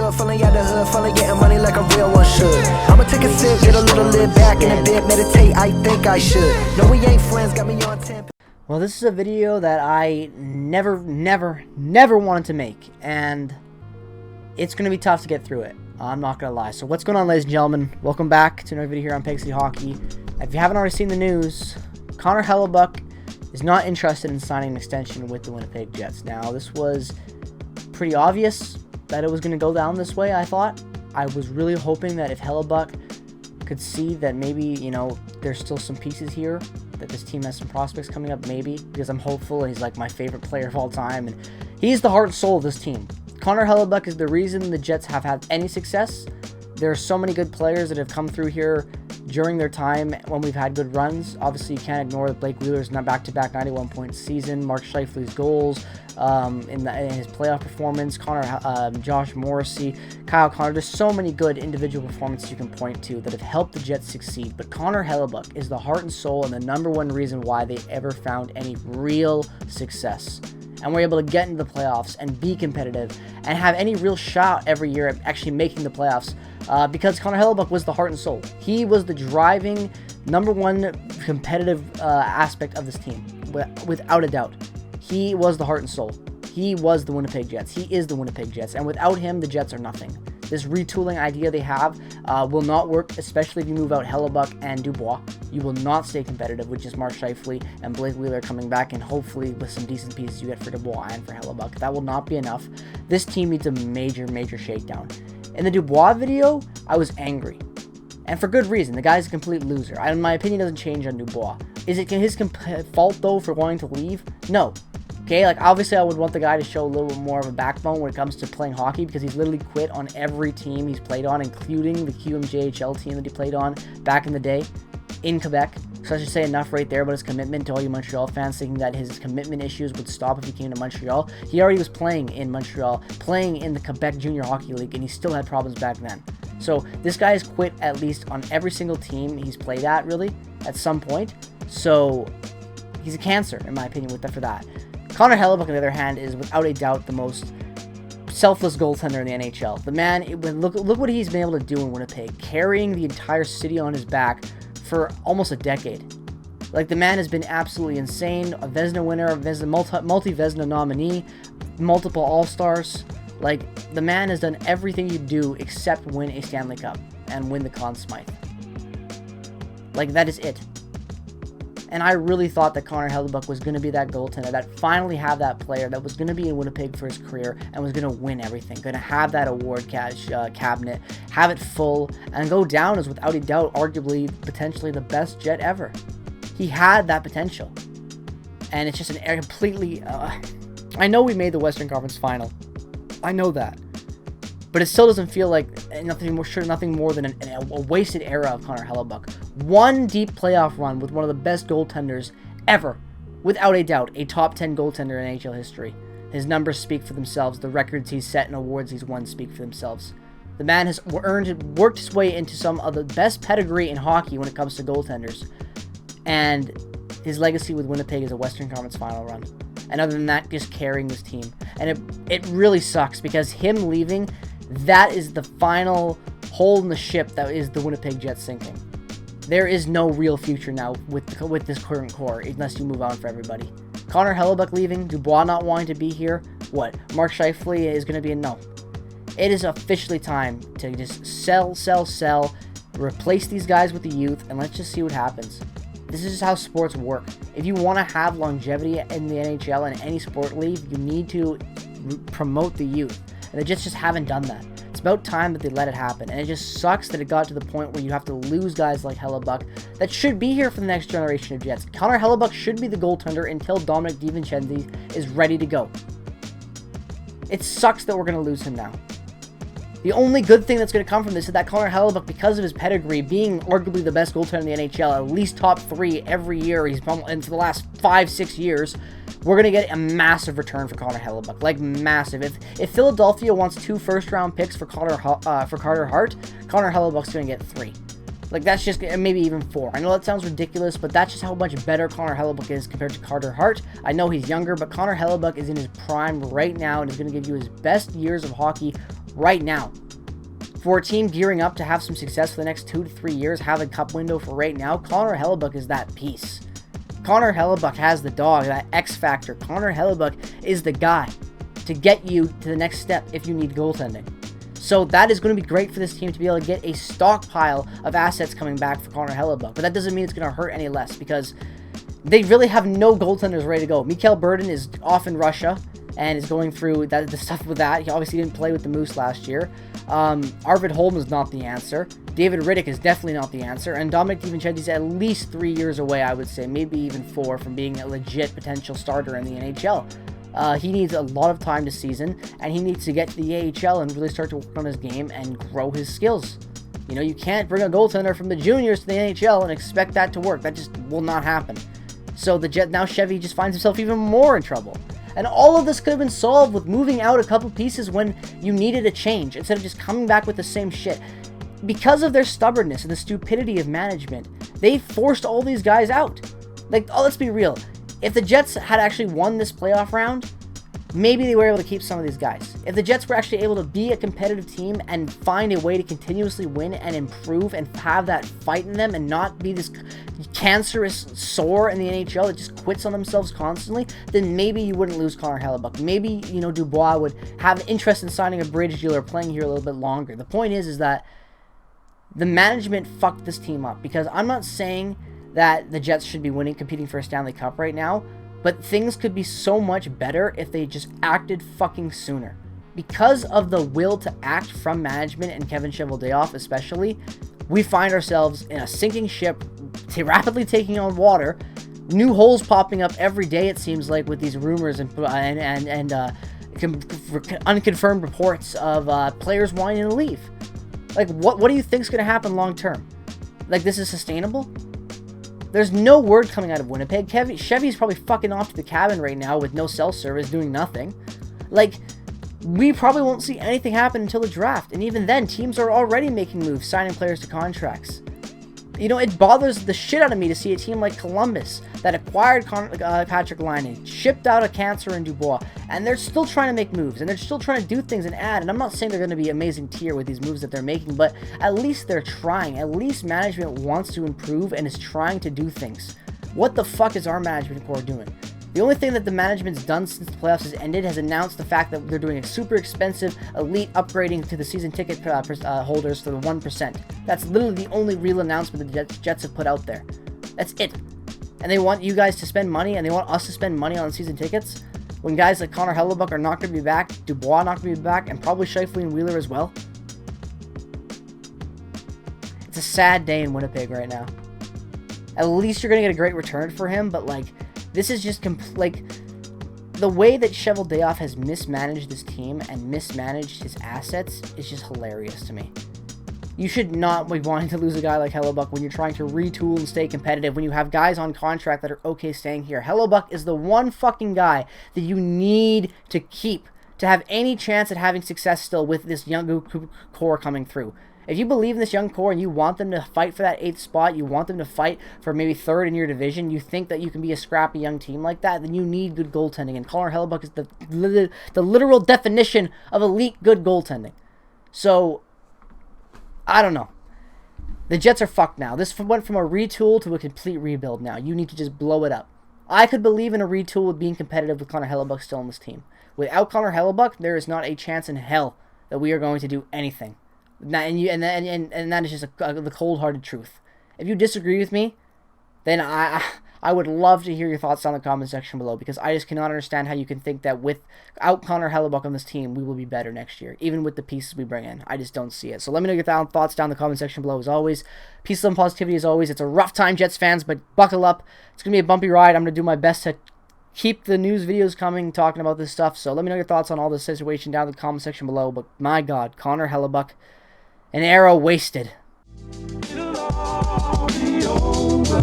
hood, fully out the hood, fully getting money like a real one should. I'ma take a sip, get a little lit back in a bit, meditate, I think I should. No, we ain't friends, got me on 10. Well, this is a video that I never wanted to make, and it's going to be tough to get through it. I'm not going to lie. So what's going on, ladies and gentlemen? Welcome back to another video here on Peg City Hockey. If you haven't already seen the news, Connor Hellebuyck is not interested in signing an extension with the Winnipeg Jets. Now, this was pretty obvious that it was going to go down this way, I thought. I was really hoping that if Hellebuyck could see that maybe, you know, there's still some pieces here, that this team has some prospects coming up, maybe, because I'm hopeful. He's like my favorite player of all time, and he's the heart and soul of this team. Connor Hellebuyck is the reason the Jets have had any success. There are so many good players that have come through here during their time when we've had good runs. Obviously, you can't ignore Blake Wheeler's back-to-back 91-point season, Mark Scheifele's goals in his playoff performance, Josh Morrissey, Kyle Connor. There's so many good individual performances you can point to that have helped the Jets succeed. But Connor Hellebuyck is the heart and soul and the #1 reason why they ever found any real success. And we're able to get into the playoffs and be competitive and have any real shot every year at actually making the playoffs because Connor Hellebuyck was the heart and soul. He was the driving #1 competitive aspect of this team, without a doubt. He was the heart and soul. He was the Winnipeg Jets. He is the Winnipeg Jets, and without him, the Jets are nothing. This retooling idea they have will not work, especially if you move out Hellebuyck and Dubois. You will not stay competitive with just Mark Scheifele and Blake Wheeler coming back, and hopefully with some decent pieces you get for Dubois and for Hellebuyck. That will not be enough. This team needs a major shakedown. In the Dubois video, I was angry. And for good reason. The guy's a complete loser. My opinion doesn't change on Dubois. Is it his fault, though, for wanting to leave? No. Okay, like, obviously I would want the guy to show a little bit more of a backbone when it comes to playing hockey, because he's literally quit on every team he's played on, including the QMJHL team that he played on back in the day in Quebec. So I should say enough right there about his commitment to all you Montreal fans thinking that his commitment issues would stop if he came to Montreal. He already was playing in Montreal, playing in the Quebec Junior Hockey League, and he still had problems back then. So this guy has quit at least on every single team he's played at, really, at some point. So he's a cancer, in my opinion, for that. Connor Hellebuyck, on the other hand, is without a doubt the most selfless goaltender in the NHL. The man, look what he's been able to do in Winnipeg, carrying the entire city on his back for almost a decade. Like, the man has been absolutely insane. A Vezina winner, multi-Vezina nominee, multiple All-Stars. Like, the man has done everything you do except win a Stanley Cup and win the Conn Smythe. Like, that is it. And I really thought that Connor Hellebuyck was going to be that goaltender, that finally have that player that was going to be in Winnipeg for his career and was going to win everything, going to have that award cabinet, have it full, and go down as, without a doubt, arguably, potentially the best Jet ever. He had that potential. And it's just an completely... I know we made the Western Conference Final. I know that. But it still doesn't feel like nothing more than a wasted era of Connor Hellebuyck. One deep playoff run with one of the best goaltenders ever. Without a doubt, a top 10 goaltender in NHL history. His numbers speak for themselves. The records he's set and awards he's won speak for themselves. The man has worked his way into some of the best pedigree in hockey when it comes to goaltenders. And his legacy with Winnipeg is a Western Conference Final run. And other than that, just carrying this team. And it really sucks, because him leaving, that is the final hole in the ship that is the Winnipeg Jets sinking. There is no real future now with this current core, unless you move on for everybody. Connor Hellebuyck leaving, Dubois not wanting to be here, what? Mark Scheifele is going to be a no. It is officially time to just sell, replace these guys with the youth, and let's just see what happens. This is just how sports work. If you want to have longevity in the NHL and any sport league, you need to promote the youth. And the Jets just haven't done that. It's about time that they let it happen. And it just sucks that it got to the point where you have to lose guys like Hellebuyck that should be here for the next generation of Jets. Connor Hellebuyck should be the goaltender until Dominic DiVincenzi is ready to go. It sucks that we're going to lose him now. The only good thing that's going to come from this is that Connor Hellebuyck, because of his pedigree, being arguably the best goaltender in the NHL, at least top 3 every year, and for the last 5-6 years, we're going to get a massive return for Connor Hellebuyck. Like, massive. If Philadelphia wants 2 first-round picks for Carter Hart, Connor Hellebuyck's going to get 3. Like, that's just, maybe even 4. I know that sounds ridiculous, but that's just how much better Connor Hellebuyck is compared to Carter Hart. I know he's younger, but Connor Hellebuyck is in his prime right now and is going to give you his best years of hockey right now. For a team gearing up to have some success for the next 2 to 3 years, have a cup window for right now, Connor Hellebuyck is that piece. Connor Hellebuyck has the dog, that X factor. Connor Hellebuyck is the guy to get you to the next step if you need goaltending. So that is going to be great for this team to be able to get a stockpile of assets coming back for Connor Hellebuyck. But that doesn't mean it's going to hurt any less, because they really have no goaltenders ready to go. Mikael Burden is off in Russia and is going through the stuff with that. He obviously didn't play with the Moose last year. Arvid Holm is not the answer. David Riddick is definitely not the answer. And Dominic DiVincenzi is at least 3 years away, I would say. Maybe even 4 from being a legit potential starter in the NHL. He needs a lot of time this season, and he needs to get to the AHL and really start to work on his game and grow his skills. You know, you can't bring a goaltender from the juniors to the NHL and expect that to work. That just will not happen. So now Chevy just finds himself even more in trouble. And all of this could have been solved with moving out a couple pieces when you needed a change, instead of just coming back with the same shit. Because of their stubbornness and the stupidity of management, they forced all these guys out. Like, oh, let's be real. If the Jets had actually won this playoff round, maybe they were able to keep some of these guys. If the Jets were actually able to be a competitive team and find a way to continuously win and improve and have that fight in them and not be this cancerous sore in the NHL that just quits on themselves constantly, then maybe you wouldn't lose Connor Hellebuyck. Maybe, you know, Dubois would have interest in signing a bridge deal or playing here a little bit longer. The point is that the management fucked this team up, because I'm not saying that the Jets should be competing for a Stanley Cup right now, but things could be so much better if they just acted fucking sooner. Because of the will to act from management and Kevin Cheveldayoff especially, we find ourselves in a sinking ship, rapidly taking on water, new holes popping up every day, it seems like, with these rumors and unconfirmed reports of players wanting to leave. Like, what do you think is going to happen long term? Like, this is sustainable? There's no word coming out of Winnipeg. Chevy's probably fucking off to the cabin right now with no cell service, doing nothing. Like, we probably won't see anything happen until the draft. And even then, teams are already making moves, signing players to contracts. You know, it bothers the shit out of me to see a team like Columbus that acquired Patrick Laine, shipped out a cancer in Dubois, and they're still trying to make moves, and they're still trying to do things and add. And I'm not saying they're going to be amazing tier with these moves that they're making, but at least they're trying. At least management wants to improve and is trying to do things. What the fuck is our management core doing? The only thing that the management's done since the playoffs has ended has announced the fact that they're doing a super expensive elite upgrading to the season ticket holders for the 1%. That's literally the only real announcement that the Jets have put out there. That's it. And they want you guys to spend money, and they want us to spend money on season tickets when guys like Connor Hellebuyck are not going to be back, Dubois not going to be back, and probably Scheifele and Wheeler as well. It's a sad day in Winnipeg right now. At least you're going to get a great return for him, but like, this is just the way that Cheveldayoff has mismanaged this team and mismanaged his assets is just hilarious to me. You should not be wanting to lose a guy like Hellebuyck when you're trying to retool and stay competitive, when you have guys on contract that are okay staying here. Hellebuyck is the one fucking guy that you need to keep to have any chance at having success still with this young core coming through. If you believe in this young core and you want them to fight for that 8th spot, you want them to fight for maybe 3rd in your division, you think that you can be a scrappy young team like that, then you need good goaltending. And Connor Hellebuyck is the literal definition of elite good goaltending. So, I don't know. The Jets are fucked now. This went from a retool to a complete rebuild now. You need to just blow it up. I could believe in a retool with being competitive with Connor Hellebuyck still on this team. Without Connor Hellebuyck, there is not a chance in hell that we are going to do anything. And that is just the cold-hearted truth. If you disagree with me, then I would love to hear your thoughts down in the comment section below, because I just cannot understand how you can think that without Connor Hellebuyck on this team, we will be better next year, even with the pieces we bring in. I just don't see it. So let me know your thoughts down in the comment section below as always. Peace, love, and positivity as always. It's a rough time, Jets fans, but buckle up. It's going to be a bumpy ride. I'm going to do my best to keep the news videos coming, talking about this stuff. So let me know your thoughts on all this situation down in the comment section below. But my God, Connor Hellebuyck, an arrow wasted. It'll all be over.